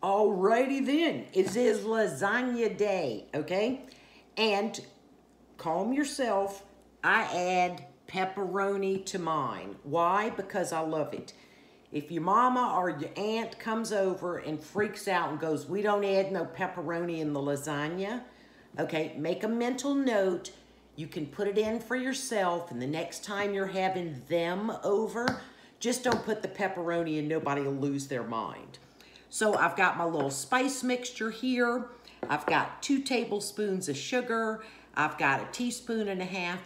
Alrighty then, it is lasagna day, okay? And calm yourself, I add pepperoni to mine. Why? Because I love it. If your mama or your aunt comes over and freaks out and goes, we don't add no pepperoni in the lasagna, okay, make a mental note. You can put it in for yourself, and the next time you're having them over, just don't put the pepperoni in, nobody will lose their mind. So I've got my little spice mixture here. I've got 2 tablespoons of sugar. I've got a 1.5 teaspoons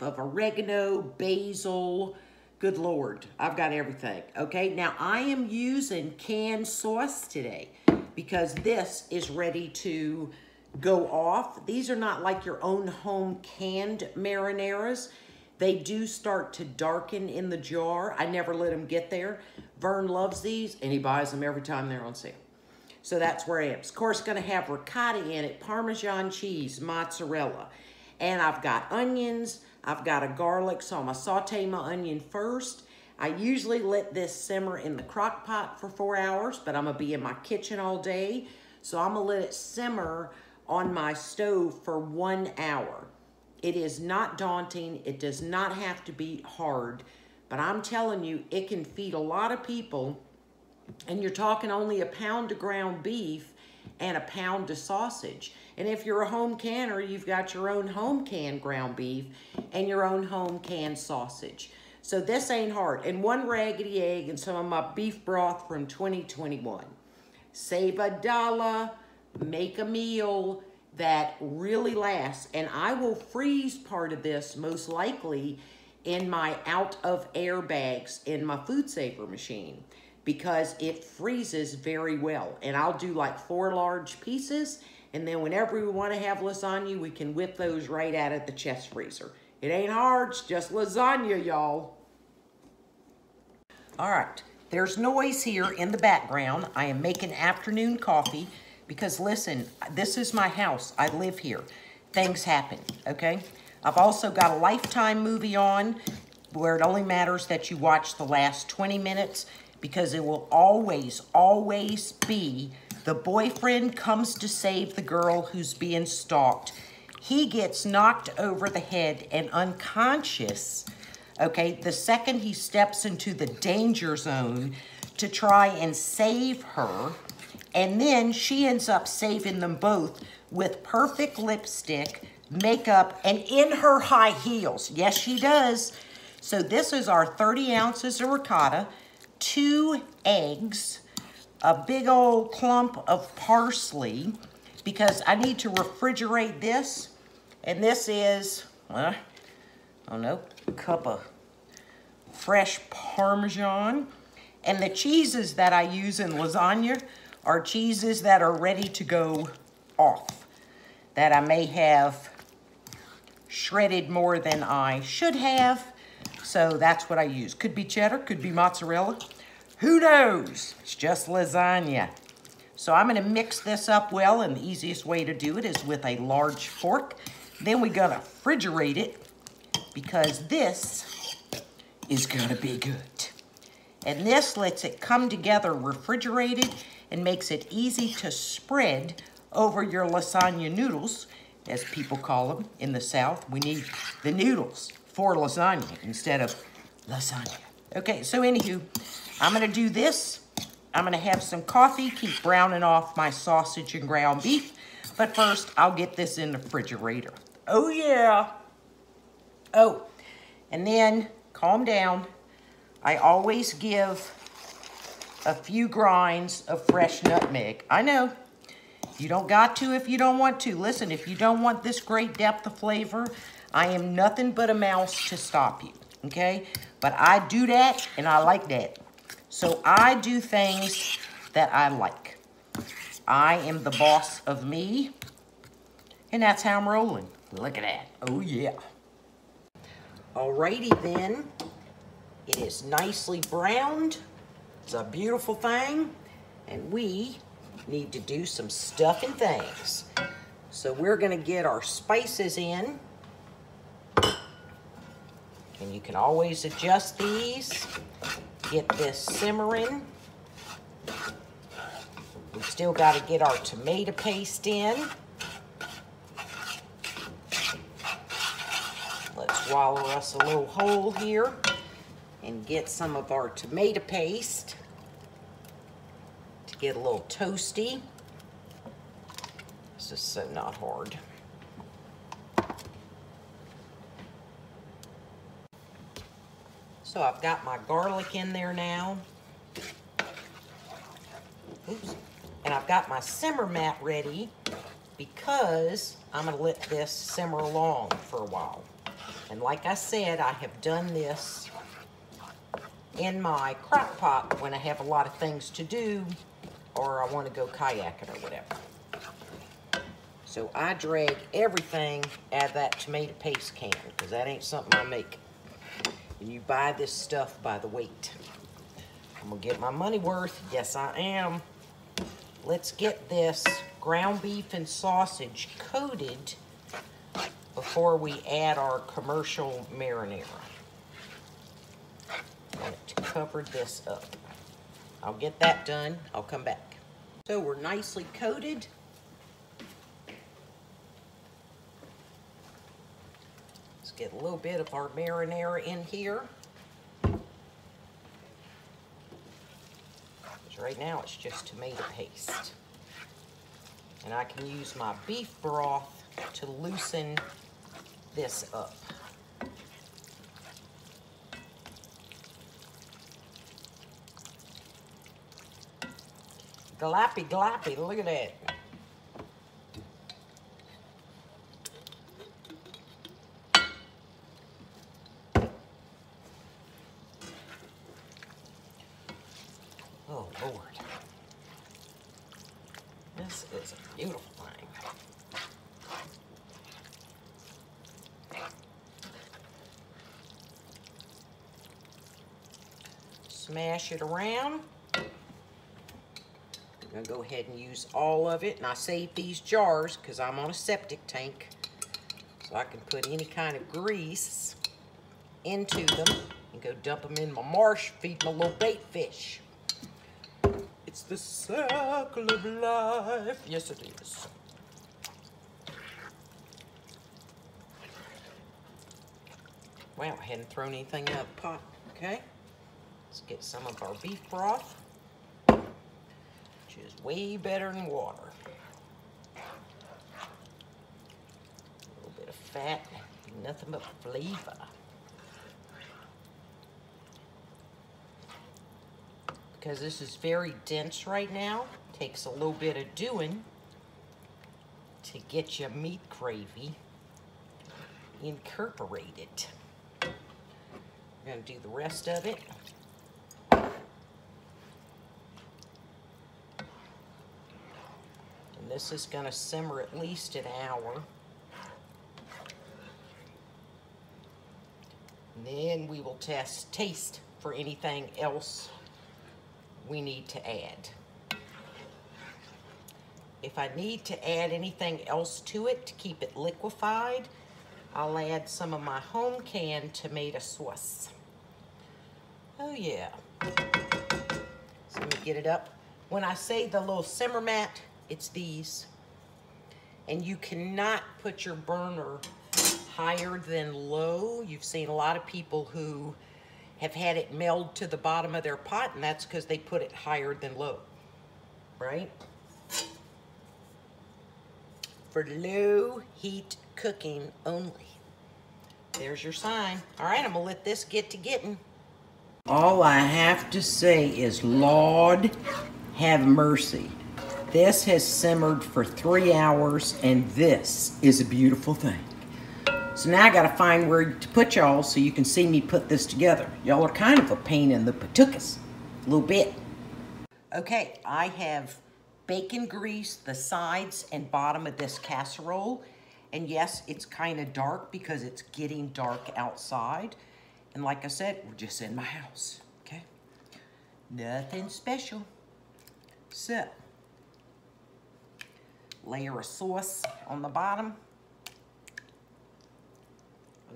of oregano, basil. Good Lord, I've got everything, okay? Now I am using canned sauce today because this is ready to go off. These are not like your own home canned marinaras. They do start to darken in the jar. I never let them get there. Vern loves these and he buys them every time they're on sale. So that's where I am. Of course, gonna have ricotta in it, Parmesan cheese, mozzarella. And I've got onions, I've got a garlic, so I'm gonna saute my onion first. I usually let this simmer in the crock pot for 4 hours, but I'm gonna be in my kitchen all day. So I'm gonna let it simmer on my stove for 1 hour. It is not daunting, it does not have to be hard, but I'm telling you, it can feed a lot of people. And you're talking only a pound of ground beef and a pound of sausage. And if you're a home canner, you've got your own home canned ground beef and your own home canned sausage. So this ain't hard. And 1 raggedy egg and some of my beef broth from 2021. Save $1, make a meal that really lasts. And I will freeze part of this most likely in my out of air bags in my food saver machine, because it freezes very well. And I'll do like 4 large pieces, and then whenever we want to have lasagna, we can whip those right out of the chest freezer. It ain't hard, it's just lasagna, y'all. All right, there's noise here in the background. I am making afternoon coffee because listen, this is my house, I live here. Things happen, okay? I've also got a Lifetime movie on where it only matters that you watch the last 20 minutes, because it will always, always be the boyfriend comes to save the girl who's being stalked. He gets knocked over the head and unconscious, okay, the second he steps into the danger zone to try and save her, and then she ends up saving them both with perfect lipstick, makeup, and in her high heels. Yes, she does. So this is our 30 ounces of ricotta, 2 eggs, a big old clump of parsley, because I need to refrigerate this. And this is, I don't know, a cup of fresh Parmesan. And the cheeses that I use in lasagna are cheeses that are ready to go off, that I may have shredded more than I should have. So that's what I use. Could be cheddar, could be mozzarella. Who knows? It's just lasagna. So I'm gonna mix this up well, and the easiest way to do it is with a large fork. Then we're gonna refrigerate it, because this is gonna be good. And this lets it come together refrigerated and makes it easy to spread over your lasagna noodles, as people call them in the South. We need the noodles for lasagna instead of lasagna. Okay, so anywho, I'm gonna do this. I'm gonna have some coffee, keep browning off my sausage and ground beef. But first, I'll get this in the refrigerator. Oh yeah. Oh, and then calm down. I always give a few grinds of fresh nutmeg. I know, you don't got to if you don't want to. Listen, if you don't want this great depth of flavor, I am nothing but a mouse to stop you, okay? But I do that, and I like that. So I do things that I like. I am the boss of me, and that's how I'm rolling. Look at that. Oh, yeah. Alrighty then. It is nicely browned. It's a beautiful thing. And we need to do some stuffing things. So we're gonna get our spices in. And you can always adjust these. Get this simmering. We We still got to get our tomato paste in. Let's swallow us a little hole here and get some of our tomato paste to get a little toasty. This is so not hard. So I've got my garlic in there now. Oops. And I've got my simmer mat ready because I'm going to let this simmer along for a while. And like I said, I have done this in my crock pot when I have a lot of things to do or I want to go kayaking or whatever. So I drag everything out of that tomato paste can because that ain't something I make. And you buy this stuff by the weight. I'm gonna get my money worth. Yes, I am. Let's get this ground beef and sausage coated before we add our commercial marinara. I want to cover this up. I'll get that done. I'll come back. So we're nicely coated. Let's get a little bit of our marinara in here. Right now it's just tomato paste. And I can use my beef broth to loosen this up. Glappy, glappy, look at that. Oh, Lord. This is a beautiful thing. Smash it around. I'm going to go ahead and use all of it. And I saved these jars because I'm on a septic tank. So I can put any kind of grease into them and go dump them in my marsh, feed my little bait fish. It's the circle of life. Yes, it is. Wow, I hadn't thrown anything out of the pot. Okay. Let's get some of our beef broth, which is way better than water. A little bit of fat, nothing but flavor. Because this is very dense right now, takes a little bit of doing to get your meat gravy incorporated. We're going to do the rest of it. And this is going to simmer at least an hour. And then we will taste for anything else we need to add. If I need to add anything else to it to keep it liquefied, I'll add some of my home canned tomato sauce. Oh yeah. So let me get it up. When I say the little simmer mat, it's these. And you cannot put your burner higher than low. You've seen a lot of people who have had it meld to the bottom of their pot, and that's because they put it higher than low, right? For low heat cooking only. There's your sign. All right, I'm gonna let this get to getting. All I have to say is, Lord, have mercy. This has simmered for 3 hours, and this is a beautiful thing. So now I gotta find where to put y'all so you can see me put this together. Y'all are kind of a pain in the patookus, a little bit. Okay, I have bacon grease the sides and bottom of this casserole. And yes, it's kind of dark because it's getting dark outside. And like I said, we're just in my house, okay? Nothing special. So, layer of sauce on the bottom.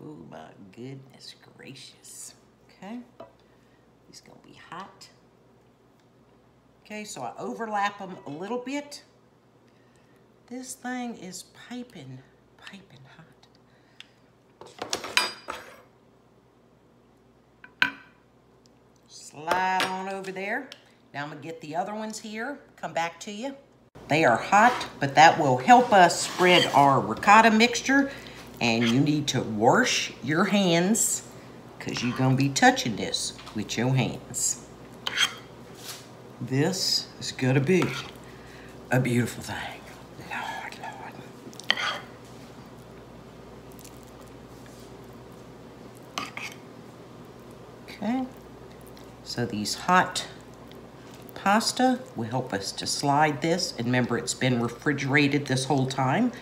Oh my goodness gracious. Okay. It's gonna be hot. Okay, so I overlap them a little bit. This thing is piping hot. Slide on over there. Now I'm gonna get the other ones here, come back to you. They are hot, but that will help us spread our ricotta mixture. And you need to wash your hands because you're gonna be touching this with your hands. This is gonna be a beautiful thing. Lord, Lord. Okay, so these hot pasta will help us to slide this. And remember, it's been refrigerated this whole time.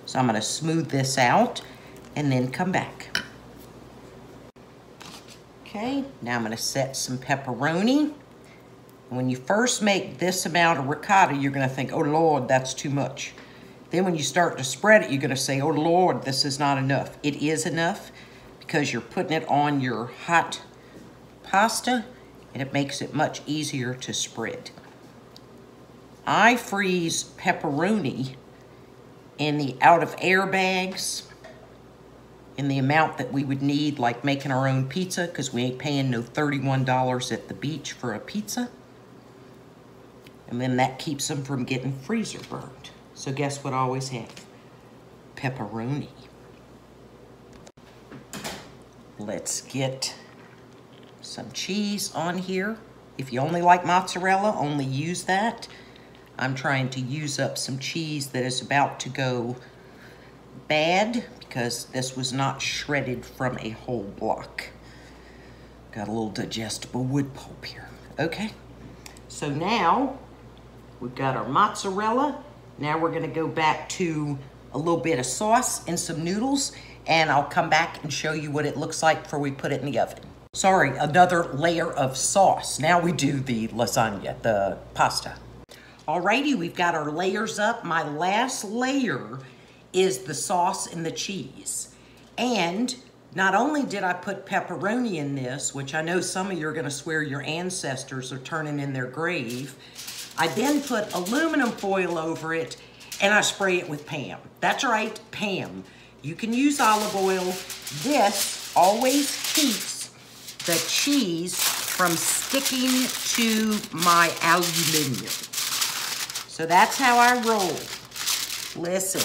So I'm gonna smooth this out and then come back. Okay, now I'm gonna set some pepperoni. When you first make this amount of ricotta, you're gonna think, oh Lord, that's too much. Then when you start to spread it, you're gonna say, oh Lord, this is not enough. It is enough because you're putting it on your hot pasta and it makes it much easier to spread. I freeze pepperoni in the out of air bags in the amount that we would need, like making our own pizza, because we ain't paying no $31 at the beach for a pizza. And then that keeps them from getting freezer burned. So guess what I always have? Pepperoni. Let's get some cheese on here. If you only like mozzarella, only use that. I'm trying to use up some cheese that is about to go bad because this was not shredded from a whole block. Got a little digestible wood pulp here. Okay, so now we've got our mozzarella. Now we're gonna go back to a little bit of sauce and some noodles, and I'll come back and show you what it looks like before we put it in the oven. Sorry, another layer of sauce. Now we do the lasagna, the pasta. Alrighty, we've got our layers up. My last layer is the sauce and the cheese. And not only did I put pepperoni in this, which I know some of you are gonna swear your ancestors are turning in their grave, I then put aluminum foil over it and I spray it with Pam. That's right, Pam. You can use olive oil. This always keeps the cheese from sticking to my aluminum. So that's how I roll. Listen,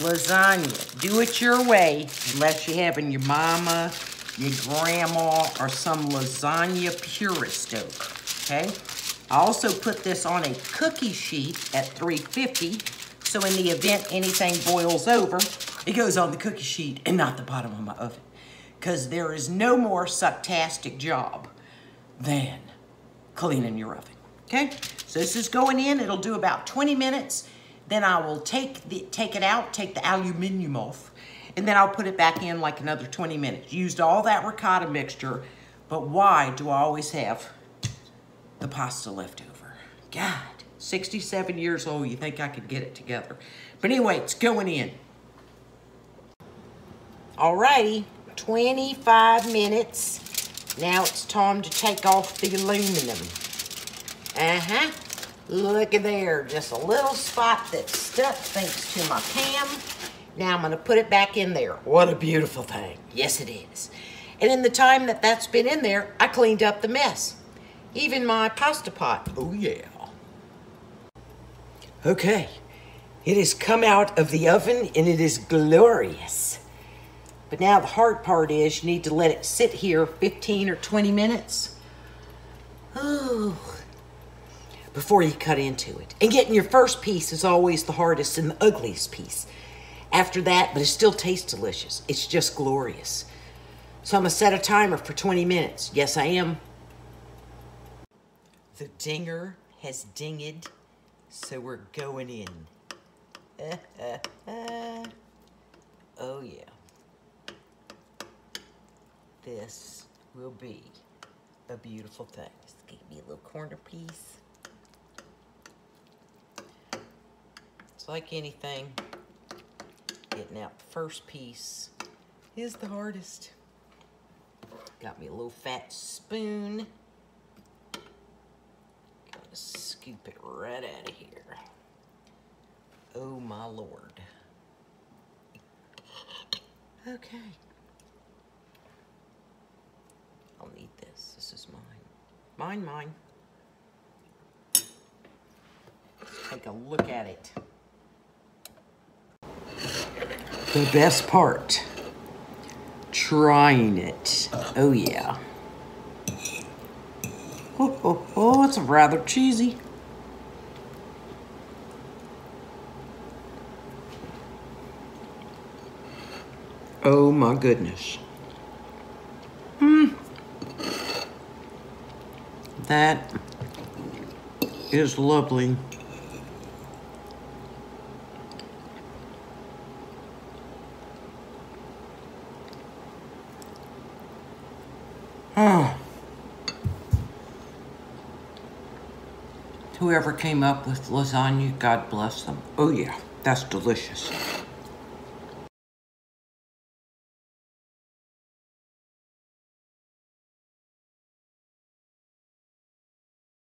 lasagna, do it your way, unless you're having your mama, your grandma, or some lasagna purist over, okay? I also put this on a cookie sheet at 350, so in the event anything boils over, it goes on the cookie sheet and not the bottom of my oven. Because there is no more sucktastic job than cleaning your oven, okay? So this is going in, it'll do about 20 minutes. Then I will take it out, take the aluminum off, and then I'll put it back in like another 20 minutes. Used all that ricotta mixture, but why do I always have the pasta left over? God, 67 years old, you think I could get it together. But anyway, it's going in. Alrighty, 25 minutes. Now it's time to take off the aluminum. Look at there, just a little spot that's stuck thanks to my Pam. Now I'm gonna put it back in there. What a beautiful thing. Yes, it is. And in the time that that's been in there, I cleaned up the mess. Even my pasta pot. Oh yeah. Okay, it has come out of the oven and it is glorious. But now the hard part is you need to let it sit here 15 or 20 minutes. Ooh. Before you cut into it. And getting your first piece is always the hardest and the ugliest piece. After that, but it still tastes delicious. It's just glorious. So I'm gonna set a timer for 20 minutes. Yes, I am. The dinger has dinged, so we're going in. Oh yeah. This will be a beautiful thing. Just give me a little corner piece. It's like anything, getting out the first piece is the hardest. Got me a little fat spoon. Gonna scoop it right out of here. Oh my Lord. Okay. I'll need this. This is mine. Mine. Take a look at it. The best part, trying it. Oh yeah. Oh, it's rather cheesy. Oh my goodness. That is lovely. Oh. Whoever came up with lasagna, God bless them. Oh yeah, that's delicious.